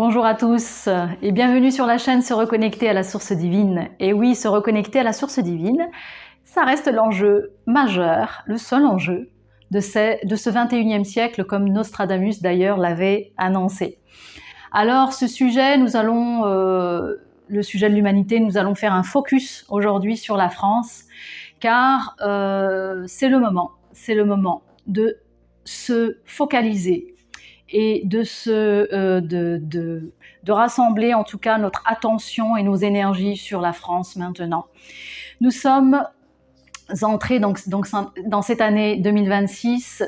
Bonjour à tous et bienvenue sur la chaîne Se reconnecter à la source divine. Et oui, se reconnecter à la source divine, ça reste l'enjeu majeur, le seul enjeu de ce 21e siècle, comme Nostradamus d'ailleurs l'avait annoncé. Alors ce sujet, le sujet de l'humanité, nous allons faire un focus aujourd'hui sur la France, car c'est le moment de se focaliser et de rassembler en tout cas notre attention et nos énergies sur la France maintenant. Nous sommes entrés donc dans cette année 2026,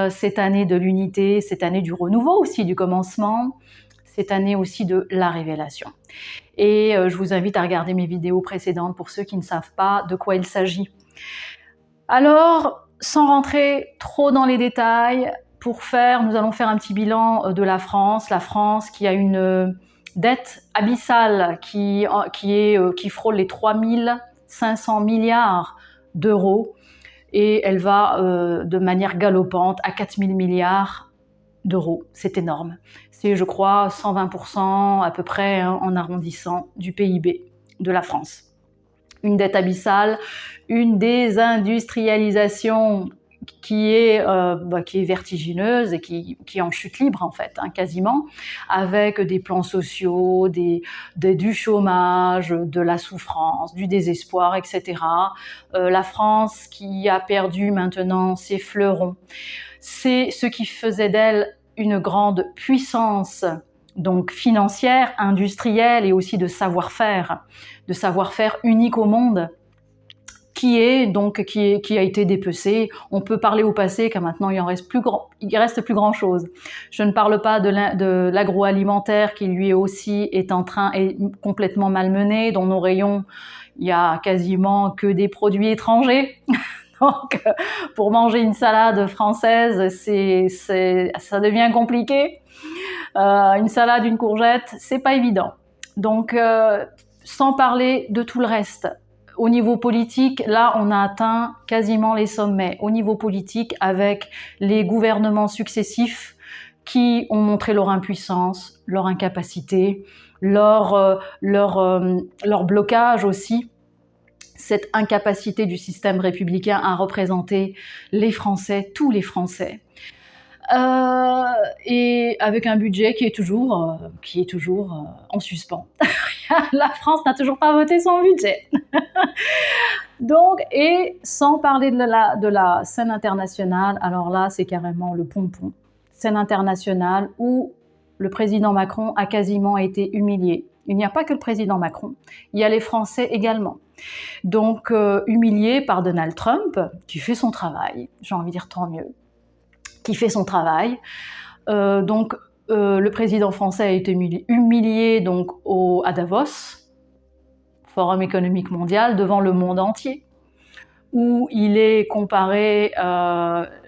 cette année de l'unité, cette année du renouveau aussi, du commencement, cette année aussi de la révélation. Et je vous invite à regarder mes vidéos précédentes pour ceux qui ne savent pas de quoi il s'agit. Alors, sans rentrer trop dans les détails, nous allons faire un petit bilan de la France qui a une dette abyssale qui frôle les 3500 milliards d'euros et elle va de manière galopante à 4000 milliards d'euros. C'est énorme. C'est, je crois, 120% à peu près, en arrondissant, du PIB de la France. Une dette abyssale, une désindustrialisation qui est vertigineuse et qui est en chute libre en fait, quasiment, avec des plans sociaux, du chômage, de la souffrance, du désespoir, etc. La France qui a perdu maintenant ses fleurons. C'est ce qui faisait d'elle une grande puissance, donc financière, industrielle et aussi de savoir-faire unique au monde, qui a été dépecé. On peut parler au passé car maintenant il reste plus grand chose. Je ne parle pas de l'agroalimentaire qui lui aussi est complètement malmené, dans nos rayons il y a quasiment que des produits étrangers. Donc pour manger une salade française, ça devient compliqué. Une salade, une courgette, c'est pas évident. Donc sans parler de tout le reste. Au niveau politique, là, on a atteint quasiment les sommets. Au niveau politique, avec les gouvernements successifs qui ont montré leur impuissance, leur incapacité, leur blocage aussi, cette incapacité du système républicain à représenter les Français, tous les Français. Et avec un budget qui est toujours en suspens. La France n'a toujours pas voté son budget. Donc, et sans parler de la scène internationale, alors là, c'est carrément le pompon. Scène internationale où le président Macron a quasiment été humilié. Il n'y a pas que le président Macron, il y a les Français également. Donc, humilié par Donald Trump, qui fait son travail, j'ai envie de dire tant mieux, qui fait son travail. Le président français a été humilié donc à Davos, Forum économique mondial, devant le monde entier, où il est comparé,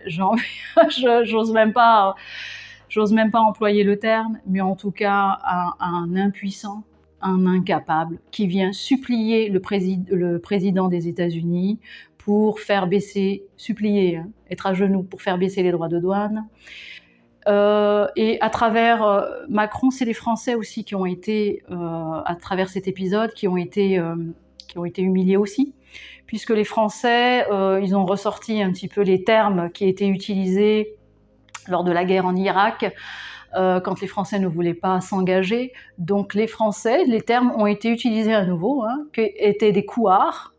j'ose même pas employer le terme, mais en tout cas à un impuissant, un incapable, qui vient supplier le président des États-Unis pour faire baisser, être à genoux pour faire baisser les droits de douane. Et à travers Macron, c'est les Français aussi qui ont été, à travers cet épisode, qui ont été humiliés aussi, puisque les Français, ils ont ressorti un petit peu les termes qui étaient utilisés lors de la guerre en Irak, quand les Français ne voulaient pas s'engager. Donc les Français, les termes ont été utilisés à nouveau, qui étaient des couards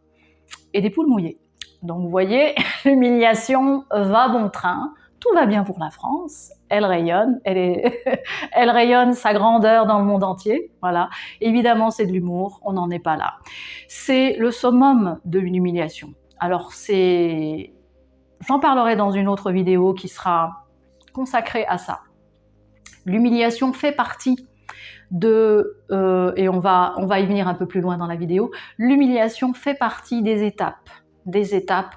et des poules mouillées. Donc vous voyez, l'humiliation va bon train, tout va bien pour la France, elle rayonne, elle rayonne sa grandeur dans le monde entier, voilà. Évidemment, c'est de l'humour, on n'en est pas là. C'est le summum de l'humiliation. Alors j'en parlerai dans une autre vidéo qui sera consacrée à ça. L'humiliation fait partie et on va y venir un peu plus loin dans la vidéo, l'humiliation fait partie des étapes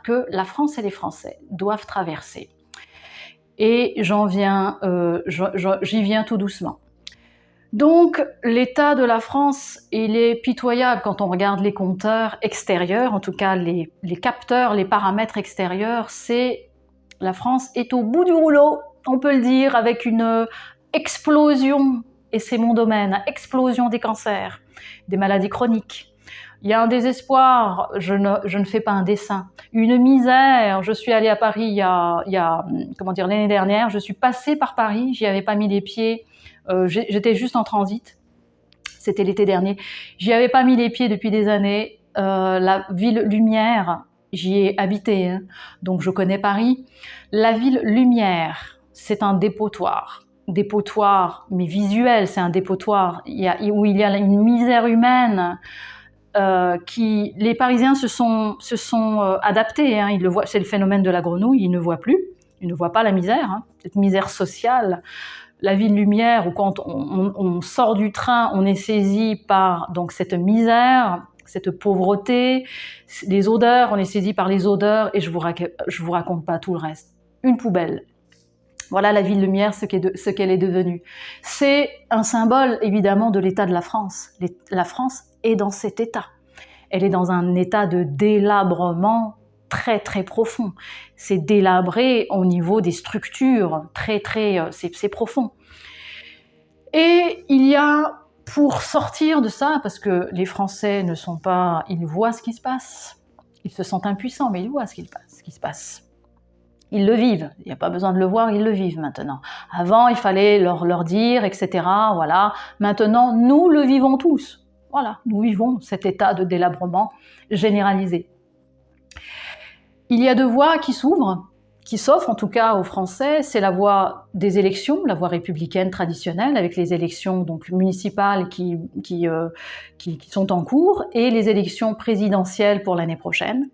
que la France et les Français doivent traverser. Et j'y viens tout doucement. Donc, l'état de la France, il est pitoyable quand on regarde les compteurs extérieurs, en tout cas les capteurs, les paramètres extérieurs, la France est au bout du rouleau, on peut le dire, avec une explosion et c'est mon domaine, explosion des cancers, des maladies chroniques. Il y a un désespoir, je ne fais pas un dessin. Une misère, je suis allée à Paris il y a l'année dernière, je suis passée par Paris, j'y avais pas mis les pieds, j'étais juste en transit, c'était l'été dernier, j'y avais pas mis les pieds depuis des années, la ville lumière, j'y ai habité, hein, donc je connais Paris. La ville lumière, c'est un dépotoir mais visuel, c'est un dépotoir où il y a une misère humaine. Les Parisiens se sont adaptés, hein, ils le voient, c'est le phénomène de la grenouille, ils ne voient plus, ils ne voient pas la misère, hein, cette misère sociale. La ville lumière, où quand on sort du train, on est saisi par donc cette misère, cette pauvreté, les odeurs, on est saisi par les odeurs, et je vous raconte pas tout le reste. Une poubelle. Voilà la ville lumière, ce qu'elle est devenue. C'est un symbole évidemment de l'état de la France. La France est dans cet état. Elle est dans un état de délabrement très très profond. C'est délabré au niveau des structures, c'est profond. Et il y a, pour sortir de ça, parce que les Français ne sont pas, ils voient ce qui se passe, ils se sentent impuissants, mais ils voient ce qui se passe. Ils le vivent, il n'y a pas besoin de le voir, ils le vivent maintenant. Avant, il fallait leur dire, etc. Voilà. Maintenant, nous le vivons tous. Voilà, nous vivons cet état de délabrement généralisé. Il y a deux voies qui s'ouvrent, qui s'offrent en tout cas aux Français, c'est la voie des élections, la voie républicaine traditionnelle, avec les élections donc municipales qui sont en cours, et les élections présidentielles pour l'année prochaine.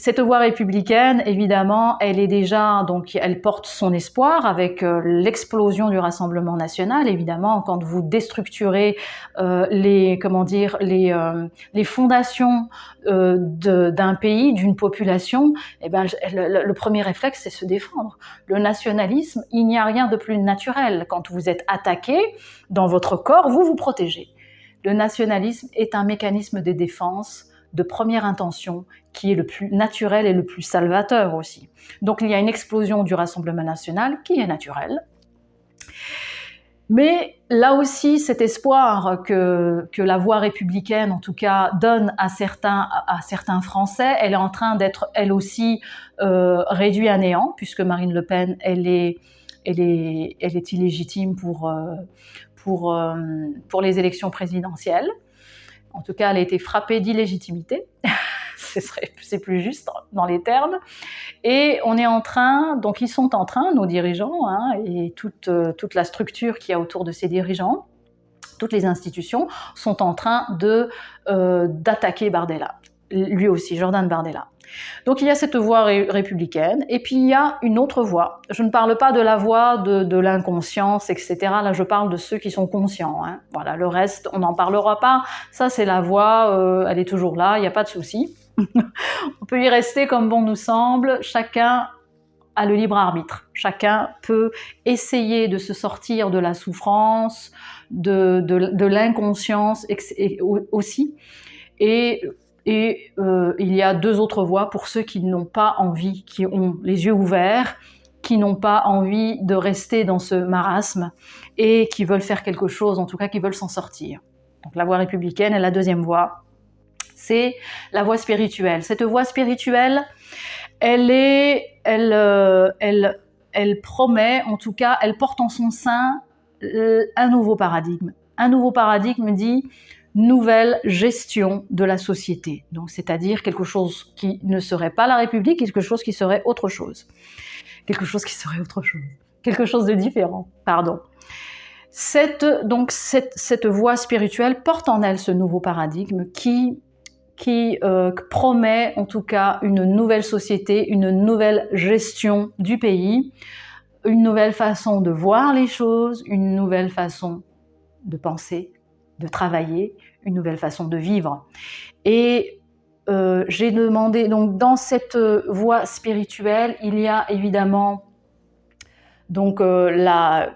Cette voie républicaine, évidemment, elle est déjà, donc, elle porte son espoir avec l'explosion du Rassemblement national. Évidemment, quand vous déstructurez les fondations d'un pays, d'une population, eh ben, le premier réflexe, c'est se défendre. Le nationalisme, il n'y a rien de plus naturel. Quand vous êtes attaqué dans votre corps, vous vous protégez. Le nationalisme est un mécanisme de défense de première intention, qui est le plus naturel et le plus salvateur aussi. Donc il y a une explosion du Rassemblement national qui est naturelle. Mais là aussi, cet espoir que la voie républicaine, en tout cas, donne à certains Français, elle est en train d'être, elle aussi, réduite à néant, puisque Marine Le Pen, elle est illégitime pour les élections présidentielles. En tout cas, elle a été frappée d'illégitimité, c'est plus juste dans les termes. Et on est en train, donc ils sont en train, nos dirigeants, hein, et toute la structure qu'il y a autour de ces dirigeants, toutes les institutions, sont en train d'attaquer Bardella, lui aussi, Jordan Bardella. Donc il y a cette voie républicaine, et puis il y a une autre voie. Je ne parle pas de la voie de l'inconscience, etc. Là, je parle de ceux qui sont conscients. Hein. Voilà, le reste, on n'en parlera pas. Ça, c'est la voie, elle est toujours là, il n'y a pas de souci. On peut y rester comme bon nous semble. Chacun a le libre arbitre. Chacun peut essayer de se sortir de la souffrance, de l'inconscience aussi. Et il y a deux autres voies pour ceux qui n'ont pas envie, qui ont les yeux ouverts, qui n'ont pas envie de rester dans ce marasme et qui veulent faire quelque chose, en tout cas qui veulent s'en sortir. Donc la voie républicaine est la deuxième voie, c'est la voie spirituelle. Cette voie spirituelle, elle promet, en tout cas, elle porte en son sein un nouveau paradigme. Un nouveau paradigme dit nouvelle gestion de la société. Donc, c'est-à-dire quelque chose qui ne serait pas la République, quelque chose qui serait autre chose. Quelque chose qui serait autre chose. Quelque chose de différent, pardon. Cette voie spirituelle porte en elle ce nouveau paradigme qui promet en tout cas une nouvelle société, une nouvelle gestion du pays, une nouvelle façon de voir les choses, une nouvelle façon de penser, de travailler, une nouvelle façon de vivre. Et j'ai demandé, donc dans cette voie spirituelle, il y a évidemment donc la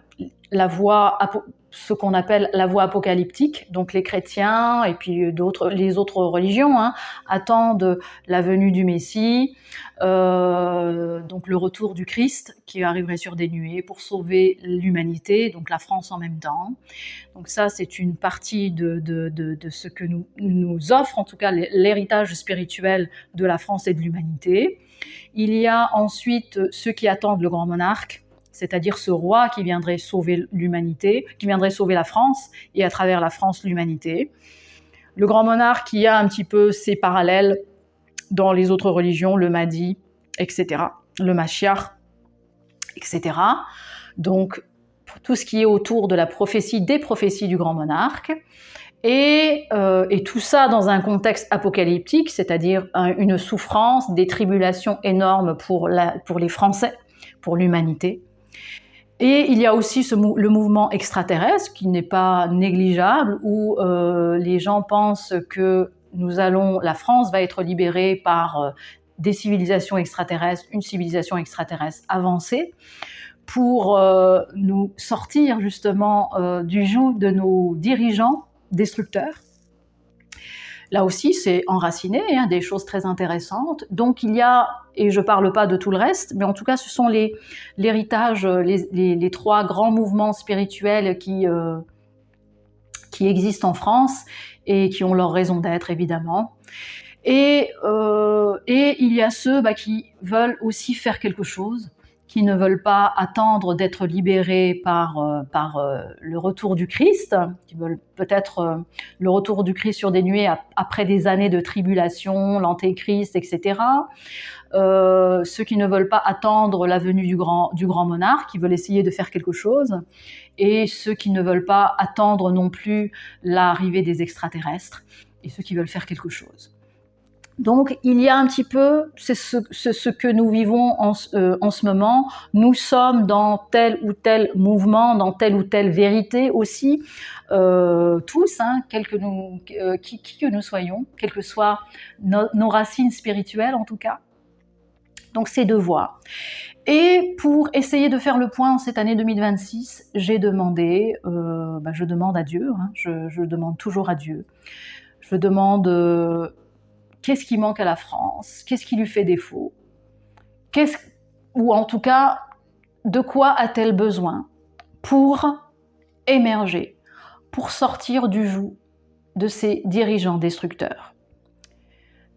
voie ce qu'on appelle la voie apocalyptique. Donc les chrétiens et puis les autres religions attendent la venue du Messie, donc le retour du Christ qui arriverait sur des nuées pour sauver l'humanité, donc la France en même temps. Donc ça, c'est une partie de ce que nous offre, en tout cas l'héritage spirituel de la France et de l'humanité. Il y a ensuite ceux qui attendent le grand monarque, c'est-à-dire ce roi qui viendrait sauver l'humanité, qui viendrait sauver la France, et à travers la France, l'humanité. Le grand monarque qui a un petit peu ses parallèles dans les autres religions, le Mahdi, etc., le Mashiach, etc. Donc, tout ce qui est autour de la prophétie, des prophéties du grand monarque, et tout ça dans un contexte apocalyptique, c'est-à-dire une souffrance, des tribulations énormes pour les Français, pour l'humanité. Et il y a aussi le mouvement extraterrestre qui n'est pas négligeable, où les gens pensent que la France va être libérée par des civilisations extraterrestres, une civilisation extraterrestre avancée, pour nous sortir justement du joug de nos dirigeants destructeurs. Là aussi, c'est enraciné, des choses très intéressantes. Donc il y a, et je ne parle pas de tout le reste, mais en tout cas ce sont l'héritage, les trois grands mouvements spirituels qui existent en France et qui ont leur raison d'être, évidemment. Et il y a ceux qui veulent aussi faire quelque chose, qui ne veulent pas attendre d'être libérés par le retour du Christ, qui veulent peut-être le retour du Christ sur des nuées après des années de tribulation, l'antéchrist, etc. Ceux qui ne veulent pas attendre la venue du grand monarque, qui veulent essayer de faire quelque chose, et ceux qui ne veulent pas attendre non plus l'arrivée des extraterrestres, et ceux qui veulent faire quelque chose. Donc il y a un petit peu, c'est ce que nous vivons en ce moment. Nous sommes dans tel ou tel mouvement, dans telle ou telle vérité aussi, tous, qui que nous soyons, quelles que soient nos racines spirituelles en tout cas. Donc c'est deux voies. Et pour essayer de faire le point en cette année 2026, j'ai demandé, je demande à Dieu, je demande toujours à Dieu, je demande... qu'est-ce qui manque à la France? Qu'est-ce qui lui fait défaut? Ou en tout cas, de quoi a-t-elle besoin pour émerger, pour sortir du joug de ces dirigeants destructeurs?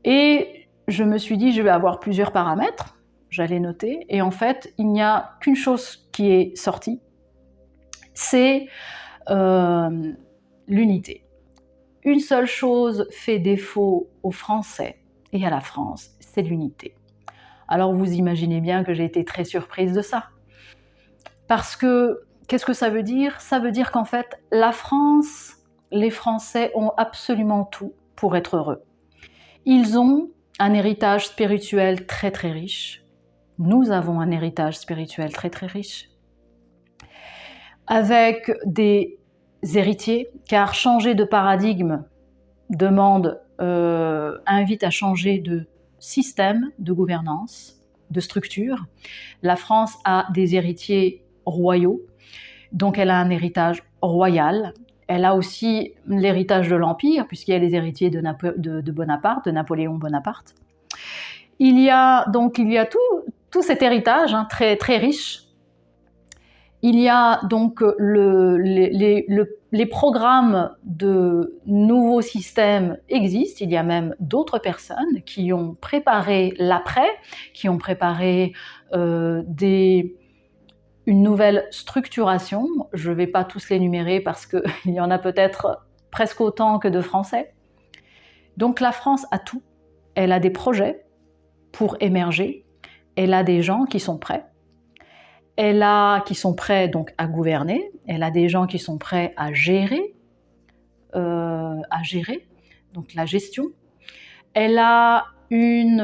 Et je me suis dit, je vais avoir plusieurs paramètres, j'allais noter, et en fait, il n'y a qu'une chose qui est sortie, c'est l'unité. Une seule chose fait défaut aux Français et à la France, c'est l'unité. Alors vous imaginez bien que j'ai été très surprise de ça. Parce que, qu'est-ce que ça veut dire? Ça veut dire qu'en fait, la France, les Français ont absolument tout pour être heureux. Ils ont un héritage spirituel très très riche. Nous avons un héritage spirituel très très riche. Avec des héritiers, car changer de paradigme invite à changer de système de gouvernance, de structure. La France a des héritiers royaux, donc elle a un héritage royal. Elle a aussi l'héritage de l'Empire, puisqu'il y a les héritiers de Bonaparte, de Napoléon Bonaparte. Il y a tout cet héritage très, très riche. Il y a donc les programmes de nouveaux systèmes existent. Il y a même d'autres personnes qui ont préparé l'après, qui ont préparé une nouvelle structuration. Je ne vais pas tous les énumérer parce qu'il y en a peut-être presque autant que de Français. Donc la France a tout. Elle a des projets pour émerger. Elle a des gens qui sont prêts. Qui sont prêts donc à gouverner, elle a des gens qui sont prêts à gérer, donc la gestion. Elle a une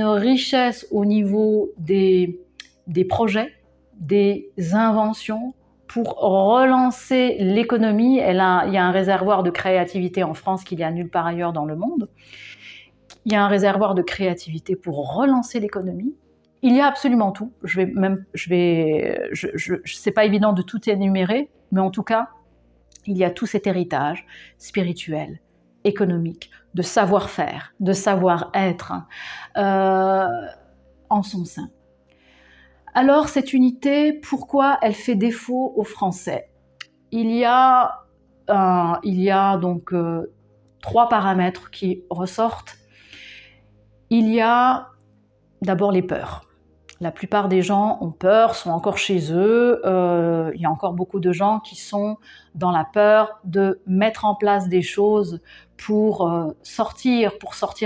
richesse au niveau des projets, des inventions pour relancer l'économie. Il y a un réservoir de créativité en France qu'il n'y a nulle part ailleurs dans le monde. Il y a un réservoir de créativité pour relancer l'économie. Il y a absolument tout. C'est pas évident de tout énumérer, mais en tout cas, il y a tout cet héritage spirituel, économique, de savoir-faire, de savoir-être en son sein. Alors, cette unité, pourquoi elle fait défaut aux Français? Il y a donc 3 paramètres qui ressortent. Il y a d'abord les peurs. La plupart des gens ont peur, sont encore chez eux. Il y a encore beaucoup de gens qui sont dans la peur de mettre en place des choses pour sortir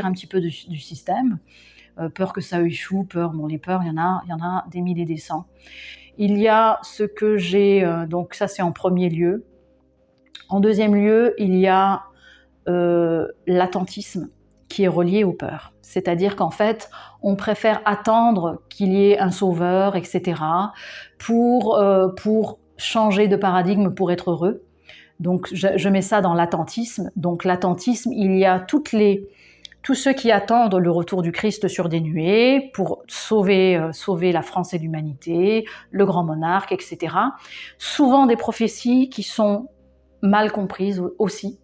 un petit peu du système. Peur que ça échoue, les peurs, il y en a des milliers et des cents. Il y a ce que j'ai, donc ça c'est en premier lieu. En deuxième lieu, il y a l'attentisme qui est relié aux peurs. C'est-à-dire qu'en fait, on préfère attendre qu'il y ait un sauveur, etc., pour changer de paradigme, pour être heureux. Donc je mets ça dans l'attentisme. Donc l'attentisme, il y a tous ceux qui attendent le retour du Christ sur des nuées pour sauver la France et l'humanité, le grand monarque, etc. Souvent des prophéties qui sont mal comprises aussi.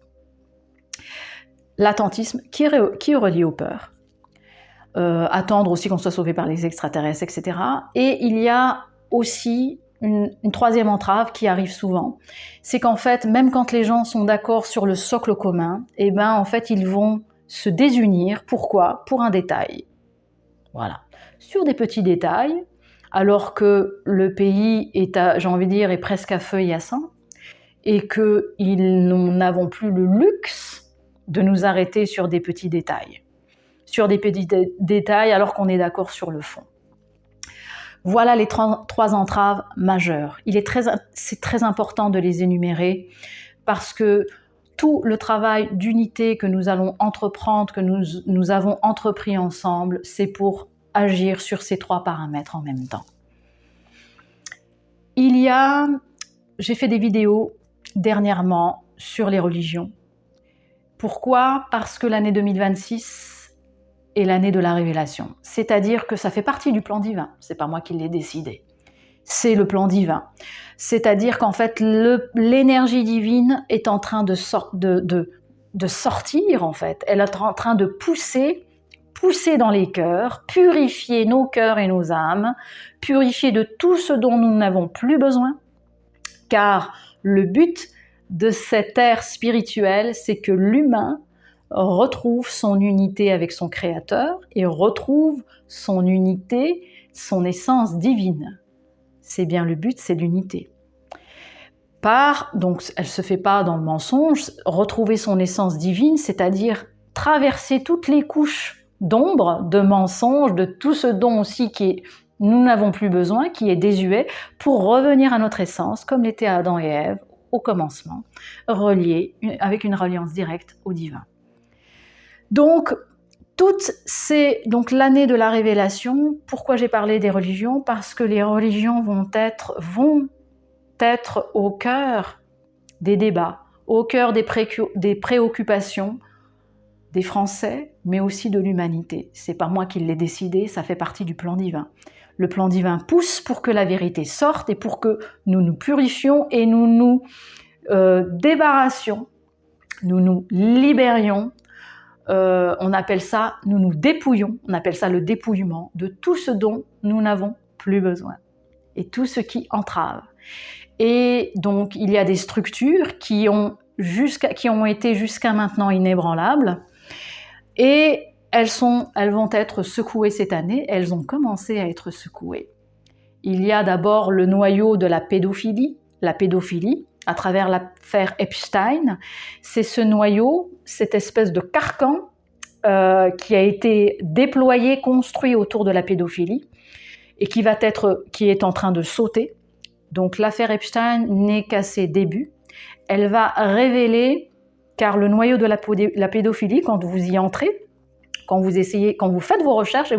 L'attentisme qui est relié aux peurs. Attendre aussi qu'on soit sauvé par les extraterrestres, etc. Et il y a aussi une troisième entrave qui arrive souvent, c'est qu'en fait, même quand les gens sont d'accord sur le socle commun, eh ben en fait, ils vont se désunir. Pourquoi? Pour un détail. Voilà. Sur des petits détails, alors que le pays est presque à feu et à sang, et que nous n'avons plus le luxe de nous arrêter sur des petits détails. Sur des petits détails alors qu'on est d'accord sur le fond. Voilà les 3 entraves majeures. C'est très important de les énumérer parce que tout le travail d'unité que nous allons entreprendre, que nous avons entrepris ensemble, c'est pour agir sur ces 3 paramètres en même temps. J'ai fait des vidéos dernièrement sur les religions. Pourquoi? Parce que l'année 2026 est l'année de la révélation. C'est-à-dire que ça fait partie du plan divin. C'est pas moi qui l'ai décidé. C'est le plan divin. C'est-à-dire qu'en fait, l'énergie divine est en train de sortir, en fait. Elle est en train de pousser dans les cœurs, purifier nos cœurs et nos âmes, purifier de tout ce dont nous n'avons plus besoin. Car le but de cette ère spirituelle, c'est que l'humain retrouve son unité avec son Créateur et retrouve son unité, son essence divine. C'est bien le but, c'est l'unité. Donc elle ne se fait pas dans le mensonge, retrouver son essence divine, c'est-à-dire traverser toutes les couches d'ombre, de mensonges, de tout ce dont aussi nous n'avons plus besoin, qui est désuet, pour revenir à notre essence, comme l'étaient Adam et Ève au commencement, reliés avec une reliance directe au divin. Donc l'année de la révélation, pourquoi j'ai parlé des religions? Parce que les religions vont être au cœur des débats, au cœur des préoccupations des Français, mais aussi de l'humanité. C'est pas moi qui l'ai décidé, ça fait partie du plan divin. Le plan divin pousse pour que la vérité sorte et pour que nous nous purifions et nous nous débarrassions, nous nous libérions. On appelle ça, nous nous dépouillons, on appelle ça le dépouillement de tout ce dont nous n'avons plus besoin et tout ce qui entrave. Et donc il y a des structures qui ont été jusqu'à maintenant inébranlables et elles vont être secouées cette année, elles ont commencé à être secouées. Il y a d'abord le noyau de la pédophilie à travers l'affaire Epstein. C'est ce noyau, cette espèce de carcan qui a été déployé, construit autour de la pédophilie et qui est en train de sauter. Donc l'affaire Epstein n'est qu'à ses débuts. Elle va révéler, car le noyau de la pédophilie, quand vous y entrez, quand vous faites vos recherches,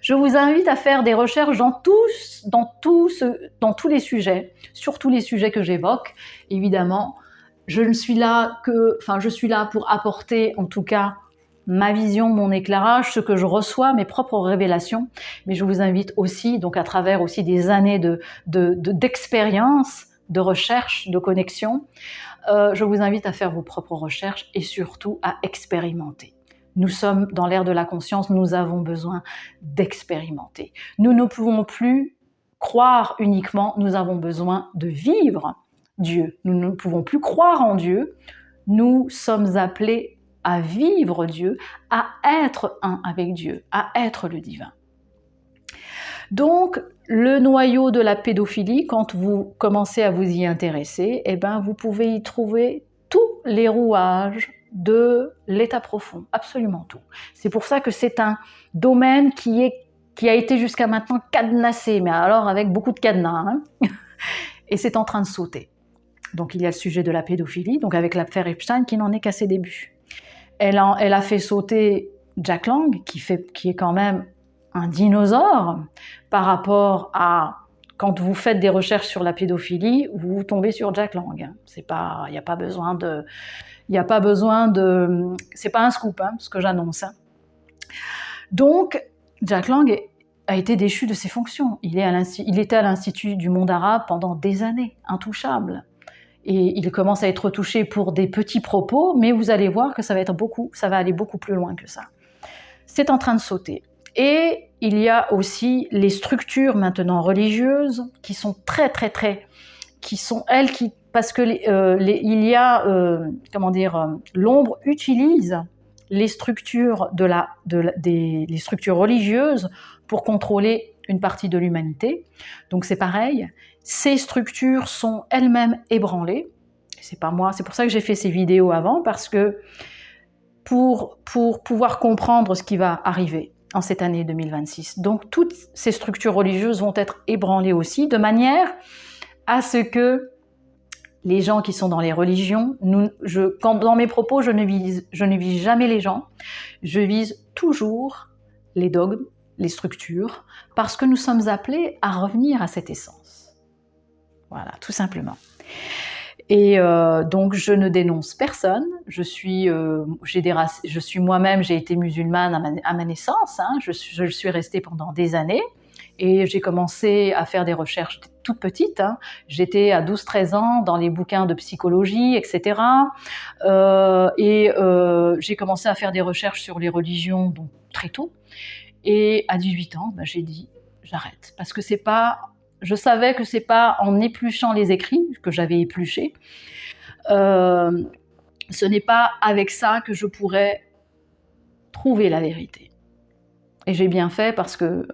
je vous invite à faire des recherches dans tous les sujets, sur tous les sujets que j'évoque. Évidemment, je suis là pour apporter, en tout cas, ma vision, mon éclairage, ce que je reçois, mes propres révélations. Mais je vous invite aussi, donc à travers aussi des années d'expérience, de recherche, de connexion, je vous invite à faire vos propres recherches et surtout à expérimenter. Nous sommes dans l'ère de la conscience, nous avons besoin d'expérimenter. Nous ne pouvons plus croire uniquement, nous avons besoin de vivre Dieu. Nous ne pouvons plus croire en Dieu, nous sommes appelés à vivre Dieu, à être un avec Dieu, à être le divin. Donc, le noyau de la pédophilie, quand vous commencez à vous y intéresser, eh ben, vous pouvez y trouver tous les rouages de l'état profond, absolument tout. C'est pour ça que c'est un domaine qui a été jusqu'à maintenant cadenassé, mais alors avec beaucoup de cadenas, hein. Et c'est en train de sauter. Donc il y a le sujet de la pédophilie, donc avec l'affaire Epstein qui n'en est qu'à ses débuts. Elle a fait sauter Jack Lang, qui est quand même un dinosaure par rapport à quand vous faites des recherches sur la pédophilie, vous tombez sur Jack Lang. C'est pas, il n'y a pas besoin de, c'est pas un scoop, hein, ce que j'annonce. Hein. Donc Jack Lang a été déchu de ses fonctions. Il était à l'Institut du monde arabe pendant des années, intouchable. Et il commence à être touché pour des petits propos, mais vous allez voir que ça va aller beaucoup plus loin que ça. C'est en train de sauter. Et il y a aussi les structures maintenant religieuses qui sont parce que l'ombre utilise les structures les structures religieuses pour contrôler une partie de l'humanité. Donc c'est pareil, ces structures sont elles-mêmes ébranlées. C'est pas moi, c'est pour ça que j'ai fait ces vidéos avant, parce que pour pouvoir comprendre ce qui va arriver en cette année 2026. Donc toutes ces structures religieuses vont être ébranlées aussi, de manière à ce que les gens qui sont dans les religions, dans mes propos, je ne vise jamais les gens, je vise toujours les dogmes, les structures, parce que nous sommes appelés à revenir à cette essence. Voilà, tout simplement. Et donc je ne dénonce personne, je suis moi-même, j'ai été musulmane à ma naissance, hein, je suis restée pendant des années, et j'ai commencé à faire des recherches toute petite, hein. J'étais à 12-13 ans dans les bouquins de psychologie, etc. J'ai commencé à faire des recherches sur les religions donc, très tôt, et à 18 ans, j'ai dit j'arrête, parce que je savais que c'est pas en épluchant les écrits que j'avais épluché, ce n'est pas avec ça que je pourrais trouver la vérité. Et j'ai bien fait parce que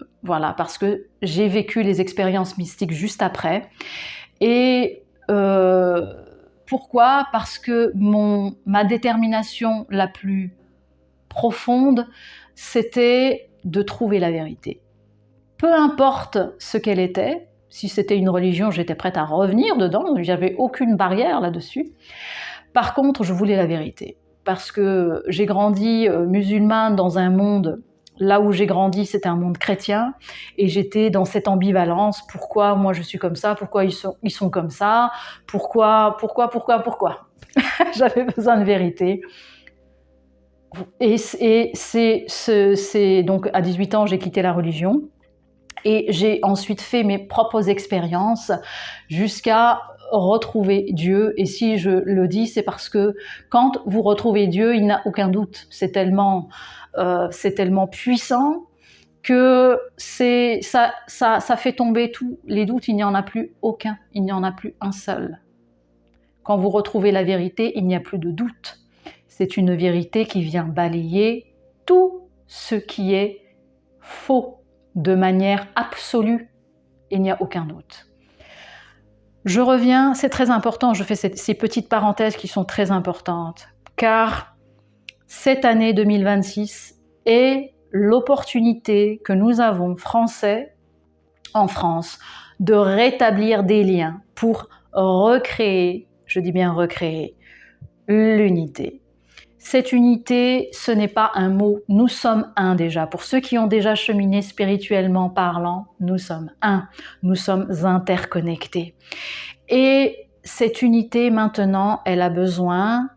j'ai vécu les expériences mystiques juste après. Et pourquoi ? Parce que ma détermination la plus profonde, c'était de trouver la vérité. Peu importe ce qu'elle était, si c'était une religion, j'étais prête à revenir dedans, il n'y avait aucune barrière là-dessus. Par contre, je voulais la vérité, parce que j'ai grandi musulmane dans un monde, là où j'ai grandi, c'était un monde chrétien, et j'étais dans cette ambivalence, pourquoi moi je suis comme ça, pourquoi ils sont comme ça, pourquoi J'avais besoin de vérité. Et c'est donc à 18 ans, j'ai quitté la religion, et j'ai ensuite fait mes propres expériences jusqu'à retrouver Dieu. Et si je le dis, c'est parce que quand vous retrouvez Dieu, il n'y a aucun doute. C'est tellement puissant que ça fait tomber tous les doutes. Il n'y en a plus aucun. Il n'y en a plus un seul. Quand vous retrouvez la vérité, il n'y a plus de doute. C'est une vérité qui vient balayer tout ce qui est faux de manière absolue. Il n'y a aucun doute. Je reviens, c'est très important, je fais ces petites parenthèses qui sont très importantes, car cette année 2026 est l'opportunité que nous avons, Français, en France, de rétablir des liens pour recréer, je dis bien recréer, l'unité. Cette unité, ce n'est pas un mot, nous sommes un déjà. Pour ceux qui ont déjà cheminé spirituellement parlant, nous sommes un, nous sommes interconnectés. Et cette unité, maintenant, elle a besoin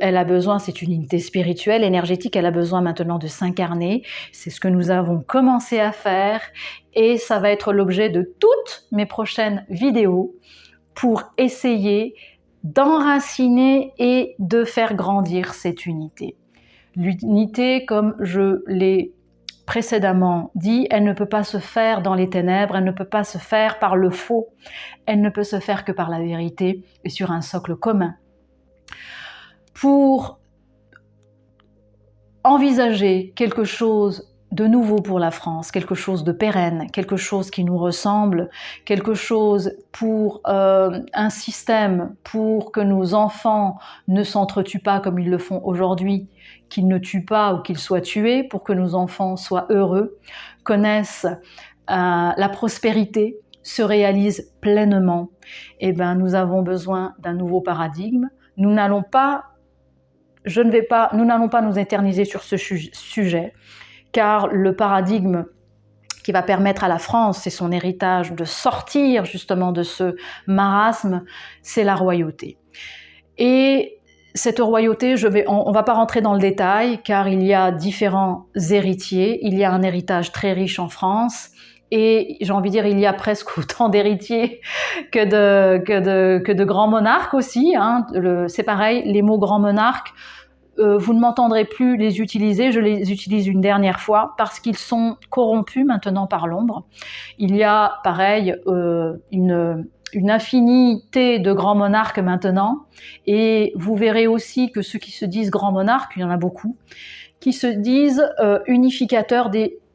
elle a besoin, c'est une unité spirituelle, énergétique, elle a besoin maintenant de s'incarner. C'est ce que nous avons commencé à faire et ça va être l'objet de toutes mes prochaines vidéos pour essayer d'enraciner et de faire grandir cette unité. L'unité, comme je l'ai précédemment dit, elle ne peut pas se faire dans les ténèbres, elle ne peut pas se faire par le faux, elle ne peut se faire que par la vérité et sur un socle commun. Pour envisager quelque chose de nouveau pour la France, quelque chose de pérenne, quelque chose qui nous ressemble, quelque chose pour un système, pour que nos enfants ne s'entretuent pas comme ils le font aujourd'hui, qu'ils ne tuent pas ou qu'ils soient tués, pour que nos enfants soient heureux, connaissent la prospérité, se réalisent pleinement. Eh bien, nous avons besoin d'un nouveau paradigme. Nous n'allons pas nous éterniser sur ce sujet, car le paradigme qui va permettre à la France et son héritage de sortir justement de ce marasme, c'est la royauté. Et cette royauté, on ne va pas rentrer dans le détail, car il y a différents héritiers, il y a un héritage très riche en France, et j'ai envie de dire, il y a presque autant d'héritiers que de grands monarques aussi. Hein. C'est pareil, les mots grands monarques, vous ne m'entendrez plus les utiliser, je les utilise une dernière fois parce qu'ils sont corrompus maintenant par l'ombre. Il y a, pareil, une infinité de grands monarques maintenant, et vous verrez aussi que ceux qui se disent grands monarques, il y en a beaucoup, qui se disent unificateurs des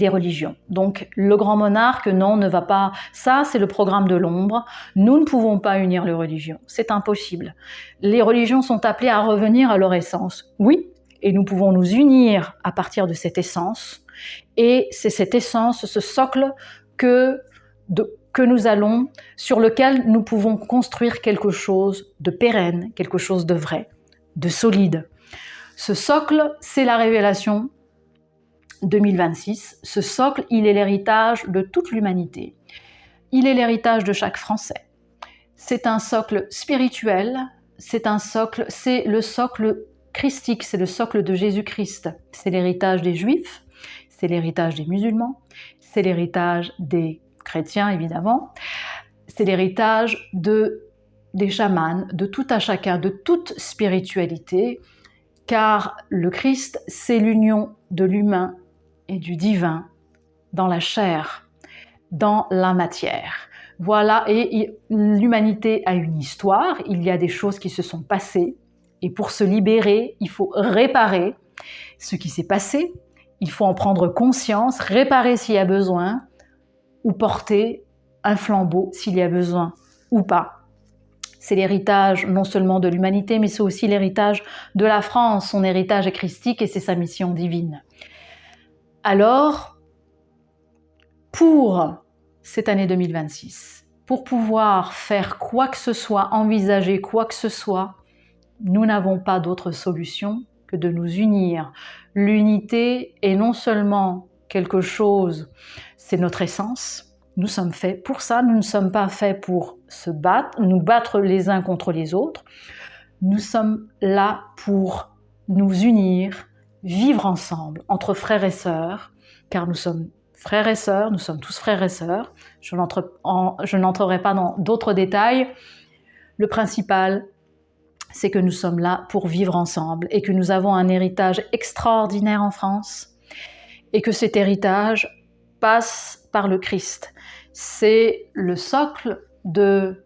religions. Donc le grand monarque, non, ne va pas... Ça, c'est le programme de l'ombre. Nous ne pouvons pas unir les religions. C'est impossible. Les religions sont appelées à revenir à leur essence. Oui, et nous pouvons nous unir à partir de cette essence. Et c'est cette essence, ce socle sur lequel nous pouvons construire quelque chose de pérenne, quelque chose de vrai, de solide. Ce socle, c'est la révélation 2026. Ce socle, il est l'héritage de toute l'humanité. Il est l'héritage de chaque Français. C'est un socle spirituel, c'est le socle christique, c'est le socle de Jésus-Christ. C'est l'héritage des Juifs, c'est l'héritage des musulmans, c'est l'héritage des chrétiens évidemment, c'est l'héritage des chamans, de tout à chacun, de toute spiritualité, car le Christ, c'est l'union de l'humain et du divin dans la chair, dans la matière. Voilà, et l'humanité a une histoire, il y a des choses qui se sont passées, et pour se libérer, il faut réparer ce qui s'est passé, il faut en prendre conscience, réparer s'il y a besoin, ou porter un flambeau s'il y a besoin, ou pas. C'est l'héritage non seulement de l'humanité, mais c'est aussi l'héritage de la France. Son héritage est christique et c'est sa mission divine. Alors, pour cette année 2026, pour pouvoir faire quoi que ce soit, envisager quoi que ce soit, nous n'avons pas d'autre solution que de nous unir. L'unité est non seulement quelque chose, c'est notre essence. Nous sommes faits pour ça, nous ne sommes pas faits pour nous battre les uns contre les autres. Nous sommes là pour nous unir, vivre ensemble, entre frères et sœurs, car nous sommes frères et sœurs, nous sommes tous frères et sœurs. Je n'entrerai pas dans d'autres détails. Le principal, c'est que nous sommes là pour vivre ensemble et que nous avons un héritage extraordinaire en France et que cet héritage passe par le Christ. C'est le socle de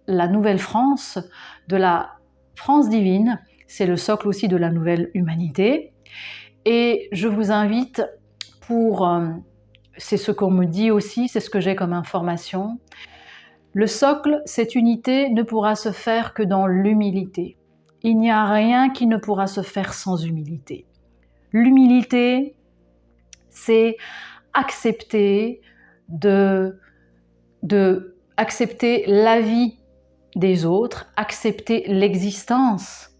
la nouvelle France, de la France divine, c'est le socle aussi de la nouvelle humanité. Et je vous invite c'est ce qu'on me dit aussi, c'est ce que j'ai comme information, le socle, cette unité ne pourra se faire que dans l'humilité. Il n'y a rien qui ne pourra se faire sans humilité. L'humilité, c'est accepter accepter la vie des autres, accepter l'existence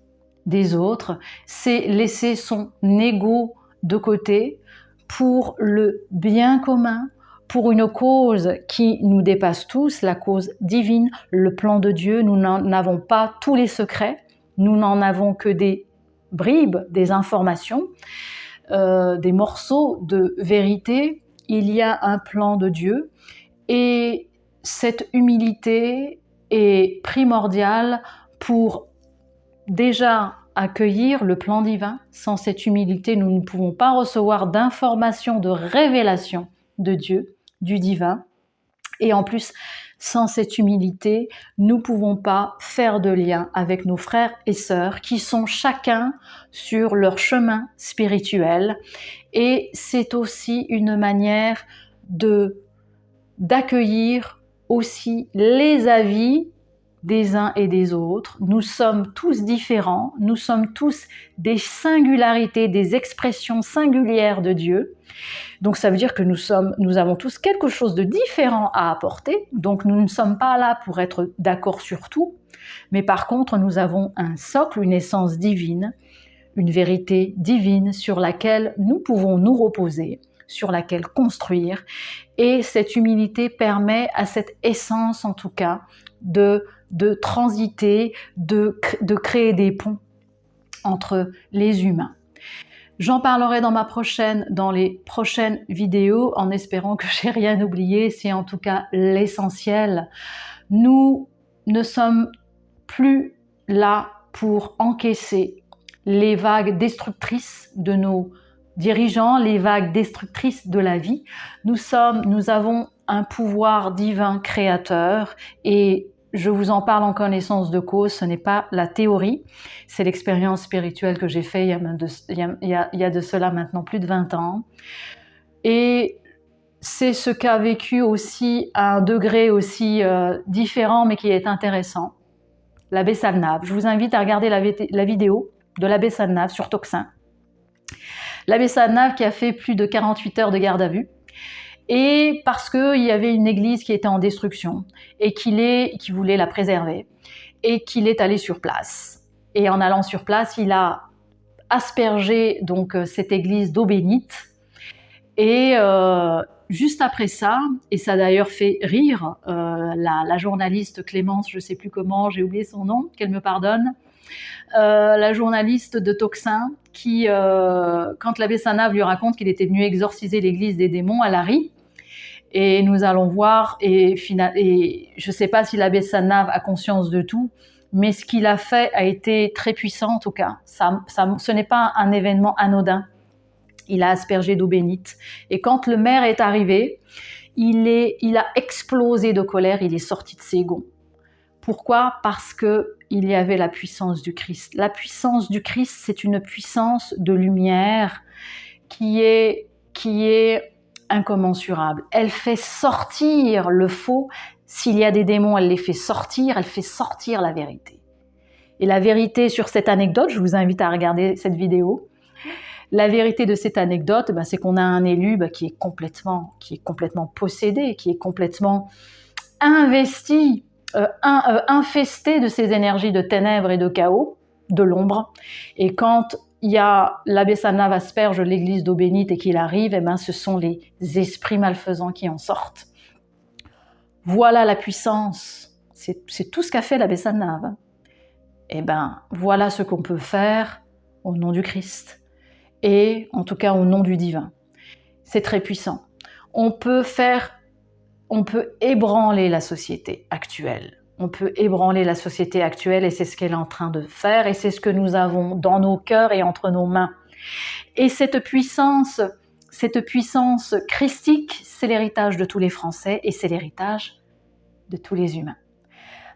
des autres, c'est laisser son ego de côté pour le bien commun, pour une cause qui nous dépasse tous, la cause divine, le plan de Dieu. Nous n'en avons pas tous les secrets, nous n'en avons que des bribes, des informations, des morceaux de vérité. Il y a un plan de Dieu et cette humilité est primordiale pour déjà accueillir le plan divin. Sans cette humilité, nous ne pouvons pas recevoir d'informations, de révélations de Dieu, du divin. Et en plus, sans cette humilité, nous ne pouvons pas faire de lien avec nos frères et sœurs qui sont chacun sur leur chemin spirituel. Et c'est aussi une manière d'accueillir aussi les avis des uns et des autres. Nous sommes tous différents, nous sommes tous des singularités, des expressions singulières de Dieu. Donc ça veut dire que nous avons tous quelque chose de différent à apporter. Donc nous ne sommes pas là pour être d'accord sur tout, mais par contre nous avons un socle, une essence divine, une vérité divine sur laquelle nous pouvons nous reposer, sur laquelle construire. Et cette humilité permet à cette essence, en tout cas, de transiter, de créer des ponts entre les humains. J'en parlerai dans les prochaines vidéos, en espérant que j'ai rien oublié. C'est en tout cas l'essentiel. Nous ne sommes plus là pour encaisser les vagues destructrices de nos dirigeants, les vagues destructrices de la vie. Nous avons un pouvoir divin créateur et je vous en parle en connaissance de cause, ce n'est pas la théorie, c'est l'expérience spirituelle que j'ai faite il y a de cela maintenant plus de 20 ans. Et c'est ce qu'a vécu aussi à un degré aussi différent, mais qui est intéressant, l'abbé Salnave. Je vous invite à regarder la vidéo de l'abbé Salnave sur Toxin. L'abbé Salnave qui a fait plus de 48 heures de garde à vue. Et parce qu'il y avait une église qui était en destruction et qu'il voulait la préserver et qu'il est allé sur place. Et en allant sur place, il a aspergé donc cette église d'eau bénite. Et juste après ça, et ça a d'ailleurs fait rire la journaliste Clémence, je ne sais plus comment, j'ai oublié son nom, qu'elle me pardonne, la journaliste de Toxin qui, quand l'abbé Salnave lui raconte qu'il était venu exorciser l'église des démons, elle a ri. Et nous allons voir, et je ne sais pas si l'abbé Salnave a conscience de tout, mais ce qu'il a fait a été très puissant en tout cas. Ce n'est pas un événement anodin. Il a aspergé d'eau bénite. Et quand le maire est arrivé, il a explosé de colère, il est sorti de ses gonds. Pourquoi ? Parce qu'il y avait la puissance du Christ. La puissance du Christ, c'est une puissance de lumière qui est incommensurable. Elle fait sortir le faux. S'il y a des démons, elle les fait sortir la vérité. Et la vérité sur cette anecdote, je vous invite à regarder cette vidéo. La vérité de cette anecdote, c'est qu'on a un élu qui est complètement possédé, qui est complètement investi, infesté de ces énergies de ténèbres et de chaos, de l'ombre. Et quand il y a l'abbé Salnave asperge l'église d'eau bénite et qu'il arrive, ce sont les esprits malfaisants qui en sortent. Voilà la puissance. C'est tout ce qu'a fait l'abbé Salnave. Voilà ce qu'on peut faire au nom du Christ. Et en tout cas au nom du divin. C'est très puissant. On peut ébranler la société actuelle. On peut ébranler la société actuelle et c'est ce qu'elle est en train de faire et c'est ce que nous avons dans nos cœurs et entre nos mains. Et cette puissance christique, c'est l'héritage de tous les Français et c'est l'héritage de tous les humains.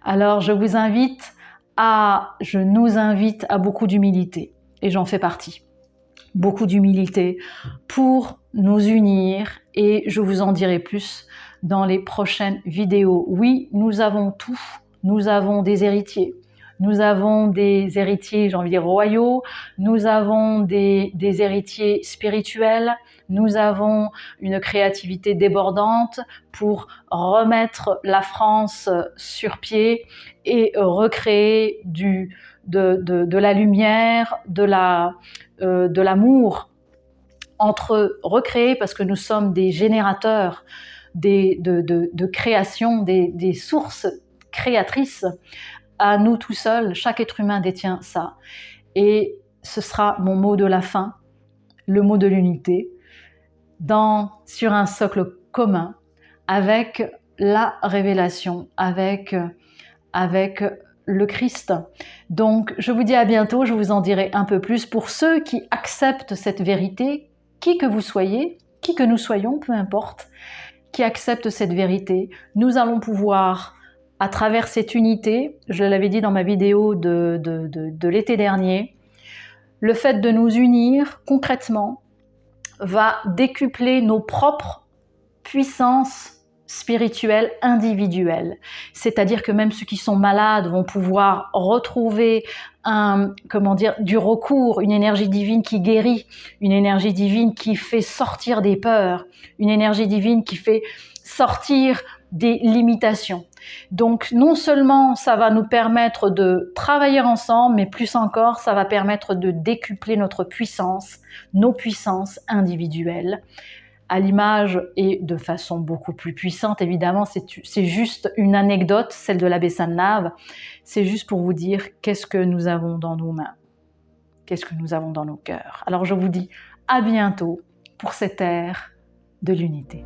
Alors je nous invite à beaucoup d'humilité et j'en fais partie. Beaucoup d'humilité pour nous unir et je vous en dirai plus dans les prochaines vidéos. Oui, nous avons tout. Nous avons des héritiers. Nous avons des héritiers, j'ai envie de dire, royaux. Nous avons des héritiers spirituels. Nous avons une créativité débordante pour remettre la France sur pied et recréer de la lumière, de l'amour recréer parce que nous sommes des générateurs de création, des sources créatrices. À nous tout seuls, chaque être humain détient ça. Et ce sera mon mot de la fin, le mot de l'unité, sur un socle commun, avec la révélation, avec le Christ. Donc, je vous dis à bientôt, je vous en dirai un peu plus. Pour ceux qui acceptent cette vérité, qui que vous soyez, qui que nous soyons, peu importe, qui acceptent cette vérité, nous allons pouvoir, à travers cette unité, je l'avais dit dans ma vidéo de l'été dernier, le fait de nous unir concrètement va décupler nos propres puissances spirituelles individuelles. C'est-à-dire que même ceux qui sont malades vont pouvoir retrouver du recours, une énergie divine qui guérit, une énergie divine qui fait sortir des peurs, une énergie divine qui fait sortir des limitations. Donc non seulement ça va nous permettre de travailler ensemble, mais plus encore, ça va permettre de décupler notre puissance, nos puissances individuelles, à l'image et de façon beaucoup plus puissante. Évidemment, c'est juste une anecdote, celle de l'abbé Sanlave. C'est juste pour vous dire qu'est-ce que nous avons dans nos mains, qu'est-ce que nous avons dans nos cœurs. Alors je vous dis à bientôt pour cette ère de l'unité.